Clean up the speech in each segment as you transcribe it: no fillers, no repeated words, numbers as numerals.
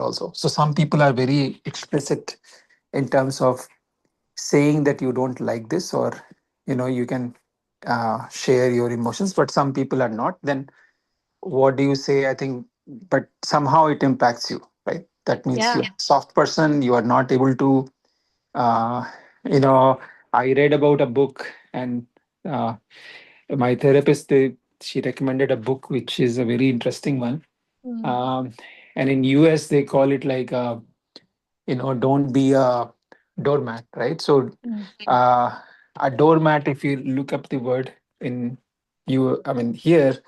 also. So some people are very explicit in terms of saying that you don't like this, or you can share your emotions, but some people are not. Then what do you say? I think, but somehow it impacts you, right? That means Yeah. you're a soft person, you are not able to uh, you know I read about a book, and uh, my therapist, she recommended a book which is a very interesting one. Mm, um, and in US they call it like don't be a doormat, right? So mm, uh, a doormat, if you look up the word in here,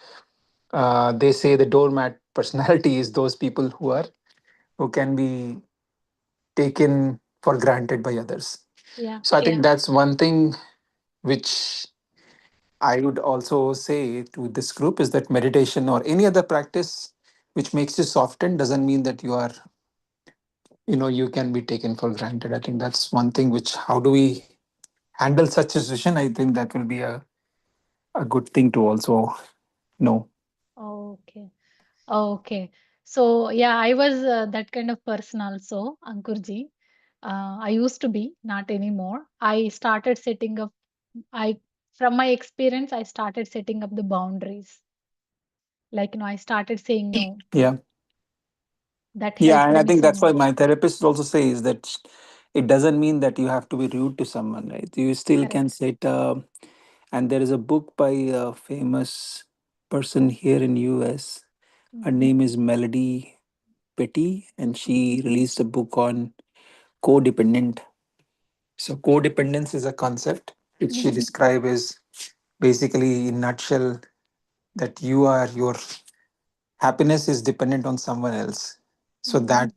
they say the doormat personality is those people who can be taken for granted by others. yeah. So I think that's one thing which I would also say to this group is that meditation or any other practice which makes you soften doesn't mean that you can be taken for granted. I think that's one thing which, how do we handle such a situation? I think that will be a good thing to also know. Okay. Okay. So yeah, I was that kind of person also, Ankurji. I used to be, not anymore. I started setting up, I from my experience, I started setting up the boundaries. Like, I started saying no. Yeah. That Yeah, helped and I me think so that's why much. my therapist also says that it doesn't mean that you have to be rude to someone, right? You still can Correct. set. And there is a book by a famous person here in US. Her Mm-hmm. name is Melody Petty, and Mm-hmm. she released a book on codependent. So codependence is a concept which she Mm-hmm. describes as basically in nutshell that your happiness is dependent on someone else. So Mm-hmm. that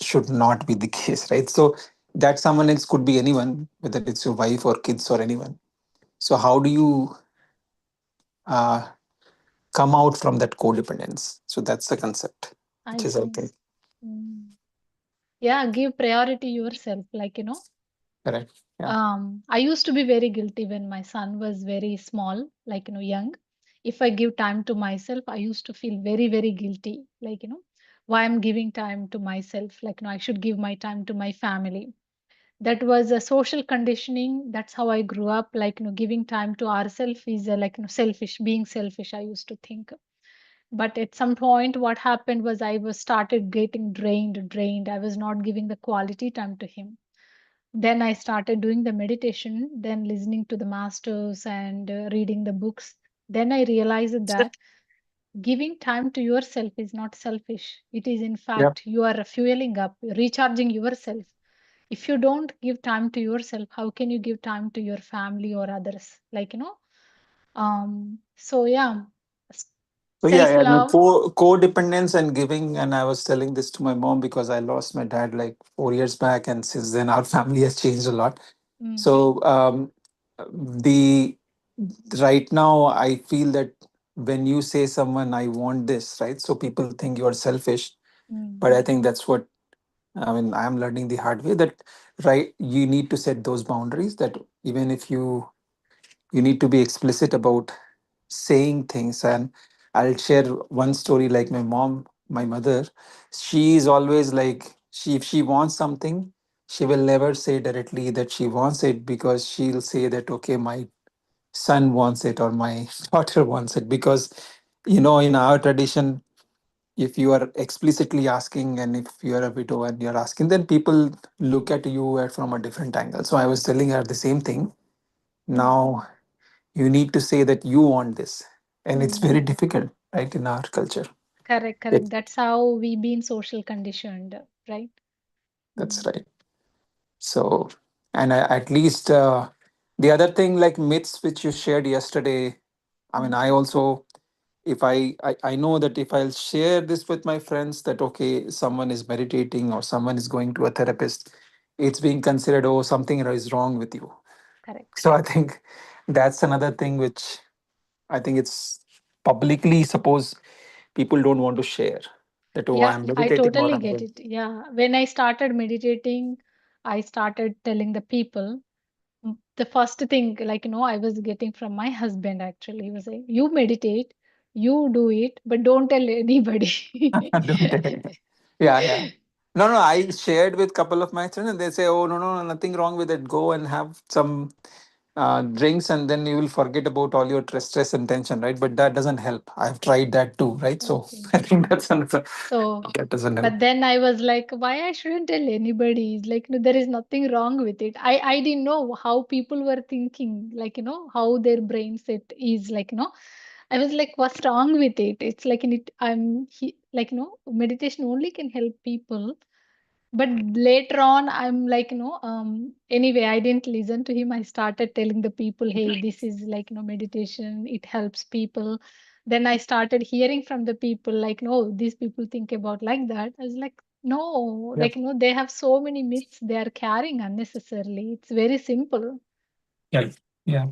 should not be the case, right? So that someone else could be anyone, whether it's your wife or kids or anyone. So how do you uh, come out from that codependence? So that's the concept, which I is see. okay. Mm. Yeah, give priority yourself. Correct. Yeah. I used to be very guilty when my son was very small, young. If I give time to myself, I used to feel very, very guilty. Why I'm giving time to myself? I should give my time to my family. That was a social conditioning. That's how I grew up. Giving time to ourselves is selfish, being selfish, I used to think. But at some point, what happened was I was started getting drained. I was not giving the quality time to him. Then I started doing the meditation, then listening to the masters and reading the books. Then I realized that giving time to yourself is not selfish. It is, in Yeah. fact, you are fueling up, recharging yourself. If you don't give time to yourself, how can you give time to your family or others? So yeah, So yeah, self and love. codependence and giving, and I was telling this to my mom because I lost my dad like 4 years back, and since then our family has changed a lot. Mm, So the right now I feel that when you say someone I want this, right? So people think you are selfish, mm, but I think that's what I'm learning the hard way that right you need to set those boundaries that even if you need to be explicit about saying things. And I'll share one story. Like my mother, she is always like, if she wants something, she will never say directly that she wants it, because she'll say that okay, my son wants it or my daughter wants it. Because in our tradition, if you are explicitly asking, and if you are a widow and you're asking, then people look at you from a different angle. So I was telling her the same thing. mm, Now you need to say that you want this, and it's mm. very difficult, right, in our culture. Correct, correct. It, That's how we been social conditioned, right? that's Mm, right. So, and at least the other thing, like myths which you shared yesterday, mm. I also, if I know that if I'll share this with my friends that okay, someone is meditating or someone is going to a therapist, it's being considered, oh, something is wrong with you. Correct. So I think that's another thing which I think it's publicly, suppose people don't want to share that, oh, Yeah, I'm I meditating or totally I'm get going. it. Yeah, when I started meditating, I started telling the people the first thing, I was getting from my husband actually. He was saying, "You meditate, you do it, but don't tell anybody." Don't tell anyone. Yeah, yeah. No, no, I shared with couple of my friends and they say, oh, no, no, no, nothing wrong with it. Go and have some drinks and then you will forget about all your stress and tension, right? But that doesn't help. I've tried that too, right? So Okay. I think that's another, So, that doesn't but help. then I was like, why I shouldn't tell anybody? It's like, no, there is nothing wrong with it. I didn't know how people were thinking, like, how their brain set is like, I was like, what's wrong with it? It's like, like, meditation only can help people. But later on, I'm like, anyway, I didn't listen to him. I started telling the people, hey, this is like, meditation, it helps people. Then I started hearing from the people, like, no, these people think about like that. I was like, no, Yeah. like, they have so many myths they are carrying unnecessarily. It's very simple. Yeah. Yeah.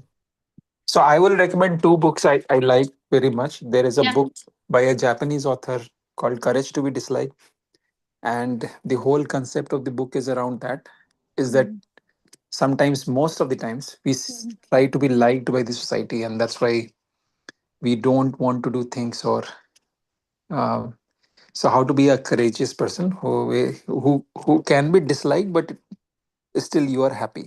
So I will recommend two books I like very much. There is a Yeah. book by a Japanese author called Courage to be Disliked. And the whole concept of the book is around that, is that Mm, sometimes, most of the times, we mm. try to be liked by the society, and that's why we don't want to do things. Or uh, so how to be a courageous person who can be disliked, but still you are happy,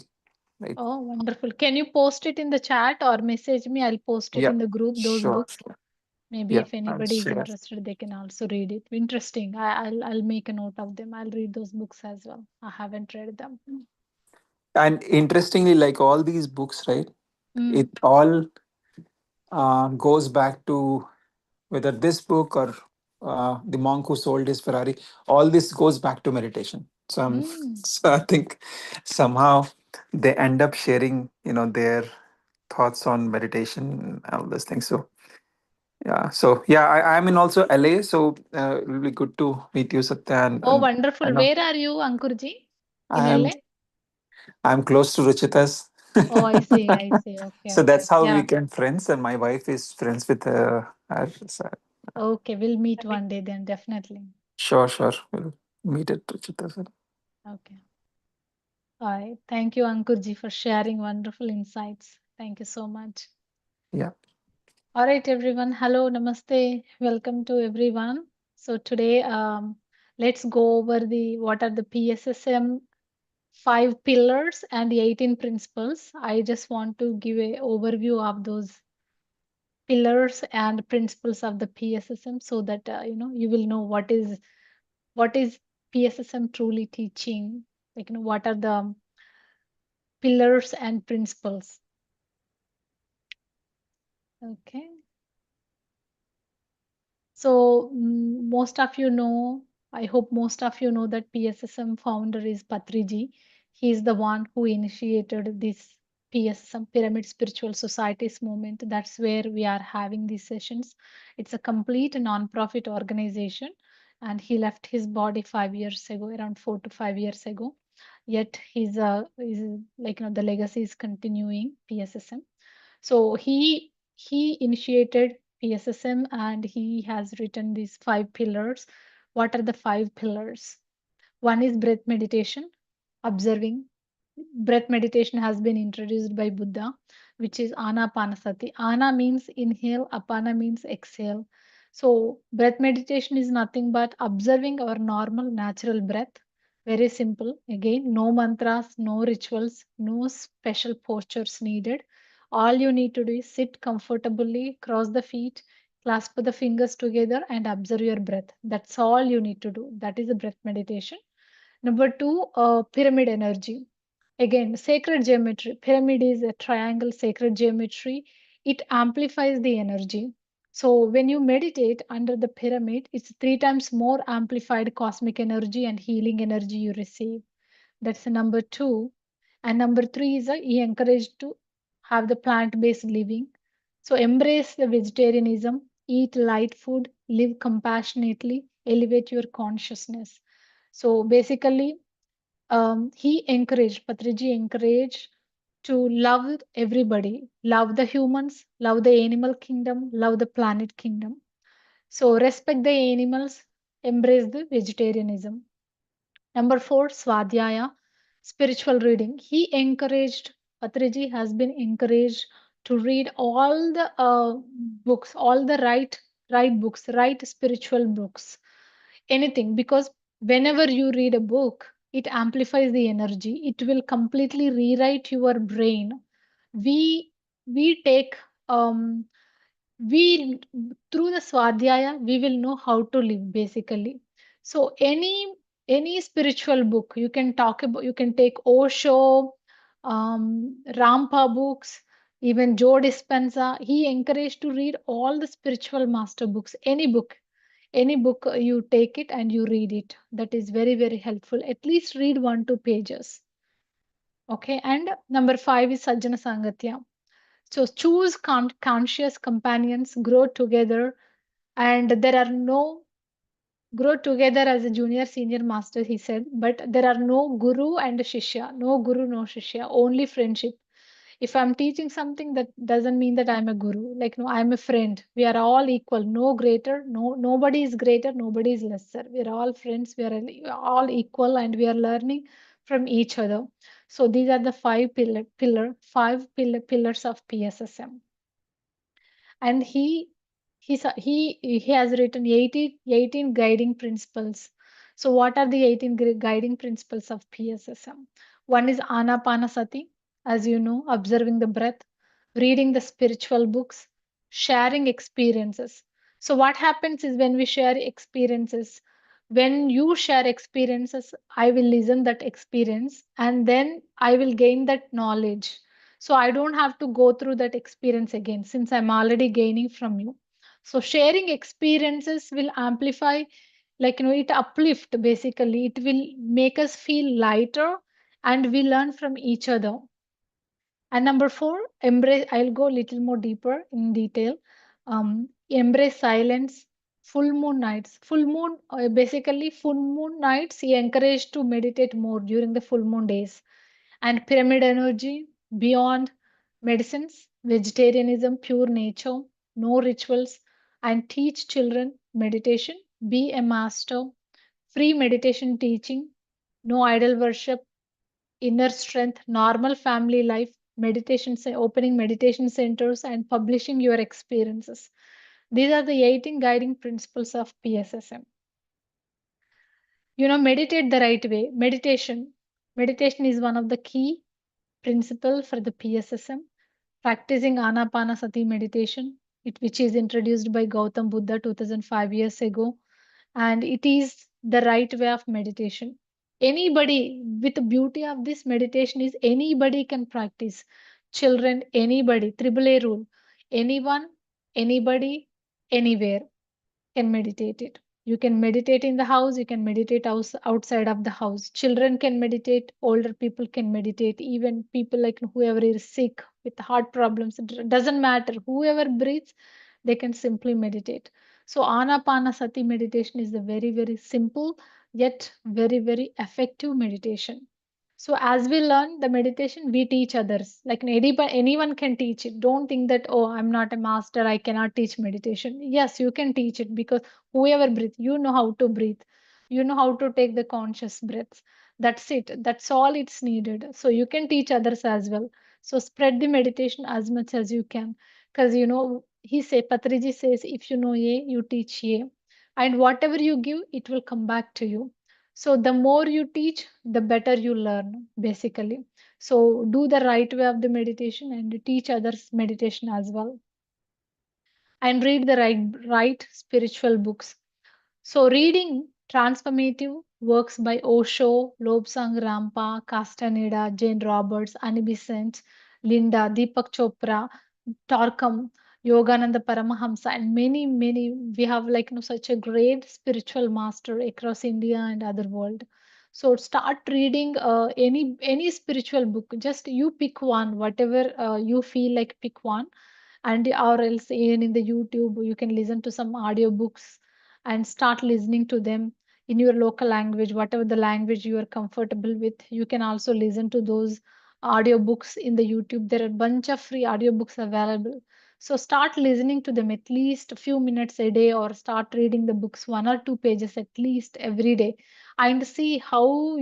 right? Oh, wonderful. Can you post it in the chat or message me? I'll post it Yeah, in the group, those sure, books. sure. Maybe Yeah, if I'll anybody is share. interested, they can also read it. Interesting. I'll make a note of them. I'll read those books as well. I haven't read them. And interestingly, like all these books, right, Mm. it all goes back to whether this book or the monk who sold his Ferrari, all this goes back to meditation. So, Mm. so I think somehow they end up sharing, their thoughts on meditation and all those things. So yeah, I'm in also LA, so it will be good to meet you, Satya, Oh, and I wonderful. know Where are you, Ankurji? In I'm LA? I'm close to Ruchita's. Oh, I see. I see. Okay, So okay. that's how we Yeah. became friends, and my wife is friends with her. So, Okay. We'll meet one day then, definitely. sure, sure, we'll meet at Ruchita's. Okay. All right. Thank you, Ankurji, for sharing wonderful insights. Thank you so much. Yeah. All right, everyone. Hello, namaste. Welcome to everyone. So today, let's go over the what are the PSSM five pillars and the 18 principles. I just want to give a overview of those pillars and principles of the PSSM so that you will know what is PSSM truly teaching. Like what are the pillars and principles. Okay. So, most of you know, I hope most of you know that PSSM founder is Patriji. He is the one who initiated this PSSM Pyramid Spiritual Societies movement. That's where we are having these sessions. It's a complete non-profit organization, and he left his body 5 years ago, around 4 to 5 years ago. Yet he's like the legacy is continuing PSSM. So he initiated PSSM and he has written these five pillars. What are the five pillars? One is breath meditation, observing. Breath meditation has been introduced by Buddha, which is anapanasati. Ana means inhale, apana means exhale. So, breath meditation is nothing but observing our normal natural breath. Very simple. Again, no mantras, no rituals, no special postures needed. All you need to do is sit comfortably, cross the feet, clasp the fingers together, and observe your breath. That's all you need to do. That is a breath meditation. Number two, pyramid energy. Again, sacred geometry. Pyramid is a triangle sacred geometry. It amplifies the energy. So when you meditate under the pyramid, it's three times more amplified cosmic energy and healing energy you receive. That's the number two. And number three is he encouraged to have the plant-based living. So embrace the vegetarianism, eat light food, live compassionately, elevate your consciousness. So basically, he encouraged, Patriji encouraged to love everybody, love the humans, love the animal kingdom, love the planet kingdom. So respect the animals, embrace the vegetarianism. Number four, Swadhyaya, spiritual reading. He encouraged, Patriji has been encouraged to read all the books, all the right books, right spiritual books, anything, because Whenever you read a book, it amplifies the energy. It will completely rewrite your brain. We we take um we through the swadhyaya we will know how to live basically. So any spiritual book you can talk about, you can take Osho, Rampa books, even Joe Dispenza. He encouraged to read all the spiritual master books. Any book you take it and you read it, that is very very helpful. At least read 1 2 pages. Okay, and number 5 is Sajjana Sangatya. So choose conscious companions, grow together, and there are no grow together as a junior senior master, he said, but there are no guru and shishya, no guru, no shishya, only friendship. If I'm teaching something, that doesn't mean that I'm a guru. Like, no, I'm a friend. We are all equal, no greater, nobody is greater, nobody is lesser. We are all friends, we are all equal, and we are learning from each other. So these are the five pillars of PSSM. And he has written 18 guiding principles. So what are the 18 guiding principles of PSSM? One is anapanasati, as you know, observing the breath, reading the spiritual books, sharing experiences. So what happens is when we share experiences, when you share experiences, I will listen that experience and then I will gain that knowledge. So I don't have to go through that experience again since I'm already gaining from you. So sharing experiences will amplify, like, it uplift basically. It will make us feel lighter and we learn from each other. And number 4, embrace. I'll go a little more deeper in detail. Embrace silence. Full moon nights. Basically, full moon nights, he encouraged to meditate more during the full moon days. And pyramid energy, beyond medicines, vegetarianism, pure nature, no rituals, and teach children meditation. Be a master. Free meditation teaching, no idol worship, inner strength, normal family life, opening meditation centers, and publishing your experiences. These are the 18 guiding principles of PSSM. Meditate the right way. Meditation is one of the key principle for the PSSM. Practicing Anapanasati meditation, which is introduced by Gautam Buddha 2005 years ago, and it is the right way of meditation. Anybody, with the beauty of this meditation is anybody can practice. Children, anybody, triple A rule. Anyone, anybody, anywhere can meditate it. You can meditate in the house, you can meditate outside of the house. Children can meditate, older people can meditate, even people like whoever is sick with heart problems, it doesn't matter. Whoever breathes, they can simply meditate. So, Anapanasati meditation is a very, very simple yet very, very effective meditation. So as we learn the meditation, we teach others. Like anyone can teach it. Don't think that, oh, I'm not a master, I cannot teach meditation. Yes, you can teach it because whoever breathes, you know how to breathe. You know how to take the conscious breaths. That's it. That's all it's needed. So you can teach others as well. So spread the meditation as much as you can. Because Patriji says, if you know A, you teach A. And whatever you give, it will come back to you. So the more you teach, the better you learn, basically. So do the right way of the meditation and teach others meditation as well. And read the right spiritual books. So, reading transformative works by Osho, Lobsang Rampa, Castaneda, Jane Roberts, Annie Besant, Linda, Deepak Chopra, Torkam, Yogananda Paramahamsa, and many, many. We have such a great spiritual master across India and other world. So start reading any spiritual book. Just you pick one, whatever you feel like pick one, and or else even in the YouTube you can listen to some audio books and start listening to them in your local language, whatever the language you are comfortable with. You can also listen to those audiobooks in the YouTube. There are a bunch of free audiobooks available. So start listening to them at least a few minutes a day, or start reading the books 1 or 2 pages at least every day, and see how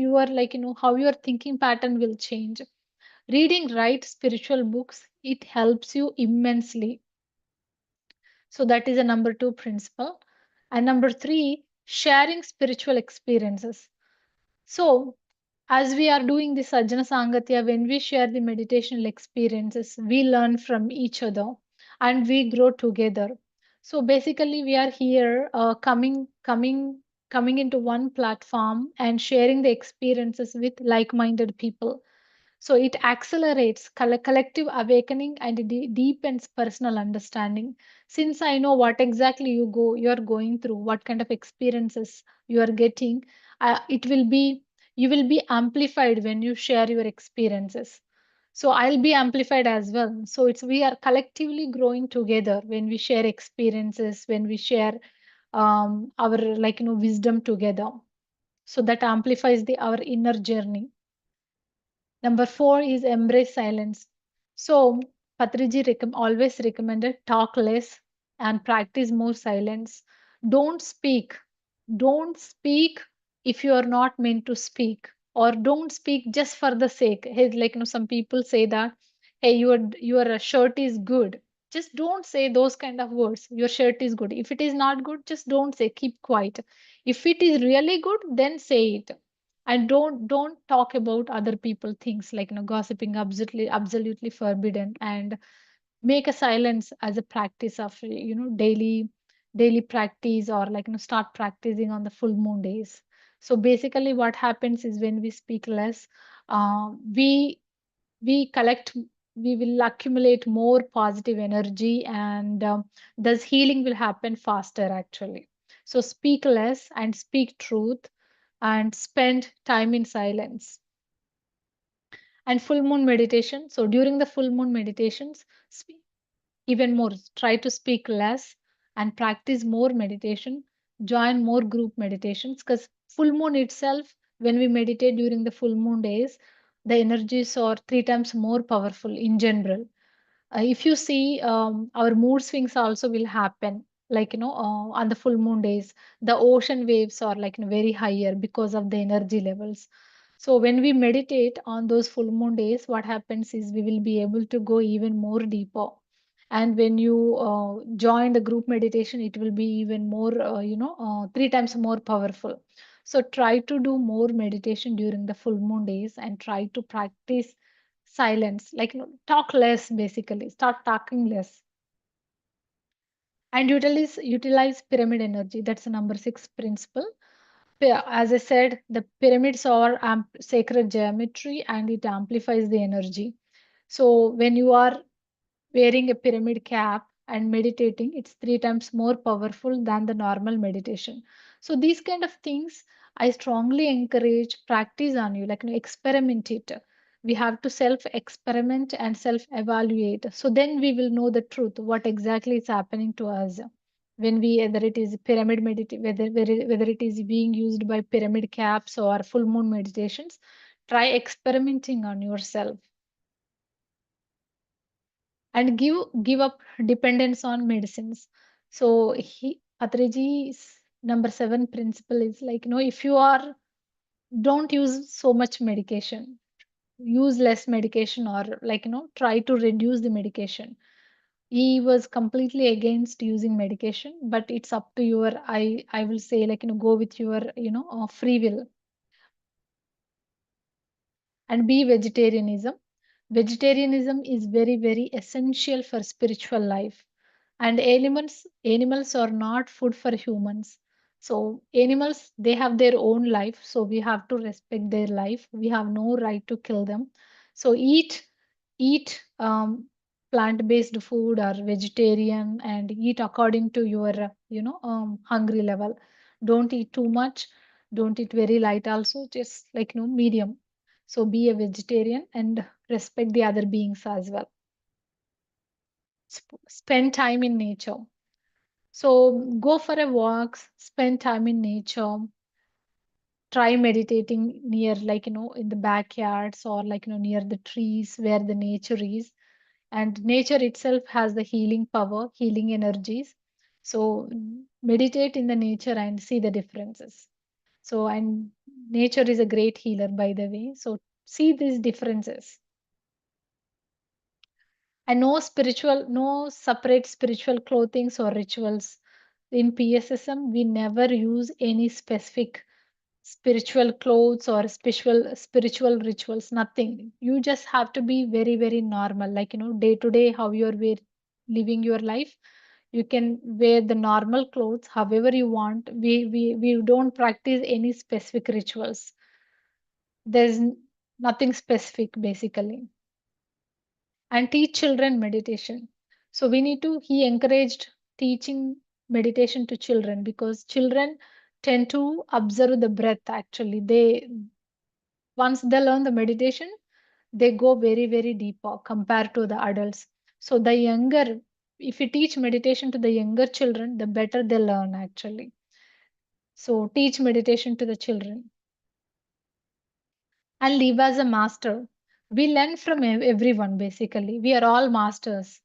how your thinking pattern will change. Reading right spiritual books, it helps you immensely. So that is a number 2 principle. And number 3, sharing spiritual experiences. So, as we are doing the Sajjana Sangatya, when we share the meditational experiences, we learn from each other and we grow together. So basically, we are here coming into one platform and sharing the experiences with like-minded people. So it accelerates collective awakening and deepens personal understanding. Since I know what exactly you are going through, what kind of experiences you are getting, it will be you will be amplified when you share your experiences. So I'll be amplified as well. So it's we are collectively growing together when we share experiences, when we share our wisdom together. So that amplifies the our inner journey. Number four is embrace silence. So, Patriji always recommended talk less and practice more silence. Don't speak. Don't speak if you are not meant to speak, or don't speak just for the sake. Hey, some people say that, hey, your shirt is good. Just don't say those kind of words. Your shirt is good. If it is not good, just don't say. Keep quiet. If it is really good, then say it, and don't talk about other people things, gossiping absolutely forbidden. And make a silence as a practice of daily practice, or start practicing on the full moon days. So basically what happens is when we speak less, uh, we we collect we will accumulate more positive energy, and thus healing will happen faster actually. So speak less and speak truth, and spend time in silence. And full moon meditation, so during the full moon meditations, even more, try to speak less and practice more meditation. Join more group meditations, because full moon itself, when we meditate during the full moon days, the energies are three times more powerful in general. If you see, our mood swings also will happen, on the full moon days. The ocean waves are very higher because of the energy levels. So when we meditate on those full moon days, what happens is we will be able to go even more deeper. And when you join the group meditation, it will be even more three times more powerful. So try to do more meditation during the full moon days, and try to practice silence, talk less, basically start talking less. And utilize pyramid energy. That's the number six principle. As I said, the pyramids are sacred geometry, and it amplifies the energy. So when you are wearing a pyramid cap and meditating, it's three times more powerful than the normal meditation. So these kind of things I strongly encourage practice on you, experiment it. We have to self experiment and self evaluate, so then we will know the truth, what exactly is happening to us. When we, whether it is pyramid meditation, whether it is being used by pyramid caps or full moon meditations, try experimenting on yourself. And give up dependence on medicines. So Patriji's number seven principle is, if you are, don't use so much medication, use less medication, or try to reduce the medication. He was completely against using medication, but it's up to your, I will say, go with your free will. And be vegetarianism. Vegetarianism is very, very essential for spiritual life. And animals are not food for humans. So animals, they have their own life, so we have to respect their life. We have no right to kill them. So eat plant-based food or vegetarian, and eat according to your hungry level. Don't eat too much, don't eat very light also, just medium. So be a vegetarian and respect the other beings as well. Spend time in nature. So go for a walk, spend time in nature, try meditating near, in the backyards, or near the trees where the nature is. And nature itself has the healing power, healing energies. So meditate in the nature and see the differences. So, and nature is a great healer, by the way. So see these differences. And no separate spiritual clothings or rituals. In PSSM, we never use any specific spiritual clothes or spiritual rituals, nothing. You just have to be very, very normal, like, day to day, how you're living your life. You can wear the normal clothes however you want. We don't practice any specific rituals. Nothing specific basically. And teach children meditation. So we need to, he encouraged teaching meditation to children because children tend to observe the breath actually. Once they learn the meditation, they go very, very deeper compared to the adults. So the younger, if you teach meditation to the younger children, the better they learn actually. So teach meditation to the children and live as a master. We learn from everyone basically. We are all masters.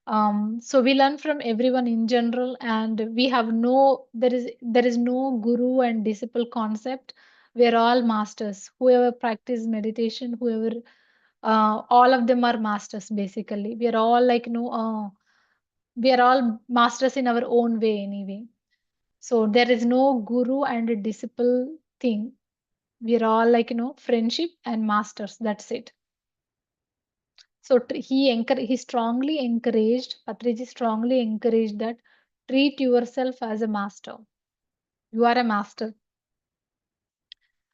So we learn from everyone in general, and we have there is no guru and disciple concept. We are all masters. Whoever practice meditation, whoever all of them are masters basically. We are all like we are all masters in our own way anyway. So there is no guru and a disciple thing. We're all like friendship and masters, that's it. So he strongly encouraged, Patriji strongly encouraged that treat yourself as a master. You are a master.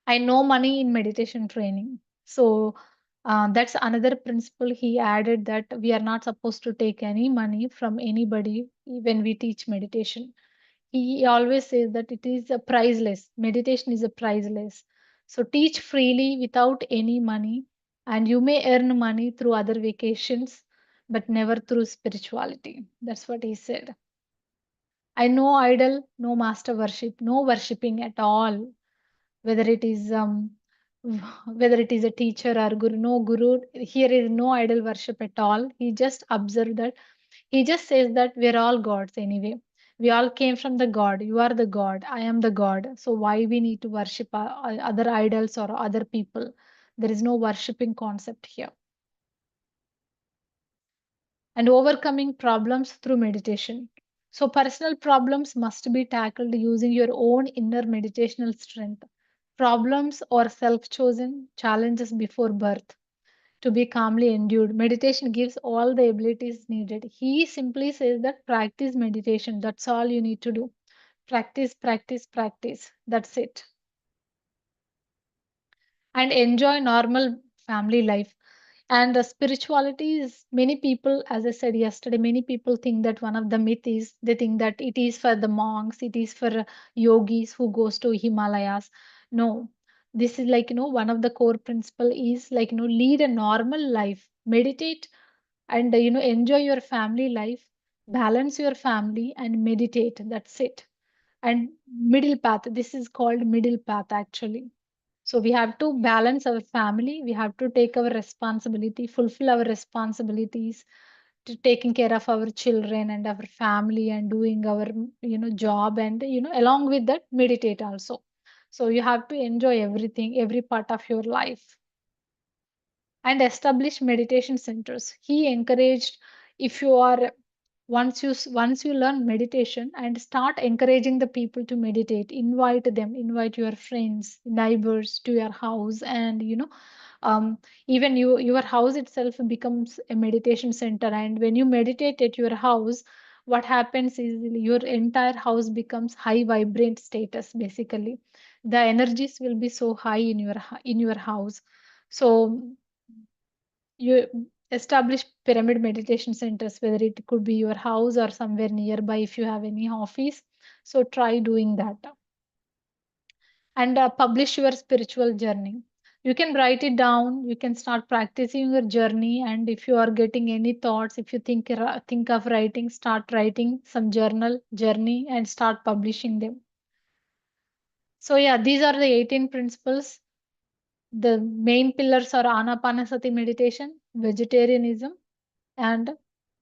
I know money in meditation training. So that's another principle he added, that we are not supposed to take any money from anybody when we teach meditation. He always says that it is a priceless. Meditation is a priceless. So teach freely without any money, and you may earn money through other vacations, but never through spirituality. That's what he said. I know idol, no master worship, no worshipping at all, whether it is whether it is a teacher or guru. No guru, here is no idol worship at all. He just observed that, he just says that we're all gods anyway. We all came from the god. You are the god, I am the god, so why we need to worship other idols or other people? There is no worshipping concept here. And overcoming problems through meditation. So, personal problems must be tackled using your own inner meditational strength. Problems or self chosen challenges before birth to be calmly endured. Meditation gives all the abilities needed. He simply says that practice meditation. That's all you need to do. Practice, practice, practice. That's it. And enjoy normal family life. And spirituality is, many people, as I said yesterday, many people think that one of the myth is, they think that it is for the monks, it is for yogis who goes to Himalayas. No, this is like one of the core principle is like lead a normal life, meditate, and enjoy your family life, balance your family and meditate. That's it. And middle path, this is called middle path actually. So we have to balance our family. We have to take our responsibility, fulfill our responsibilities to taking care of our children and our family and doing our job, and along with that meditate also. So you have to enjoy everything, every part of your life, and establish meditation centers. He encouraged, if you are, once you learn meditation, and start encouraging the people to meditate, invite them, invite your friends, neighbors to your house, and um, even your house itself becomes a meditation center. And when you meditate at your house, what happens is your entire house becomes high vibrant status basically. The energies will be so high in your house. So you establish pyramid meditation centers, whether it could be your house or somewhere nearby if you have any office. So try doing that. And publish your spiritual journey. You can write it down, you can start practicing your journey, and if you are getting any thoughts, if you think of writing, start writing some journal journey and start publishing them. So yeah, these are the 18 principles. The main pillars are anapanasati meditation, vegetarianism, and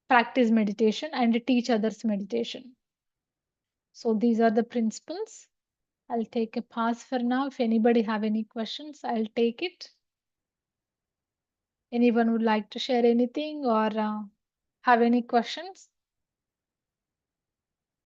practice meditation and teach others meditation. So these are the principles. I'll take a pause for now. If anybody have any questions, I'll take it. Anyone would like to share anything or have any questions?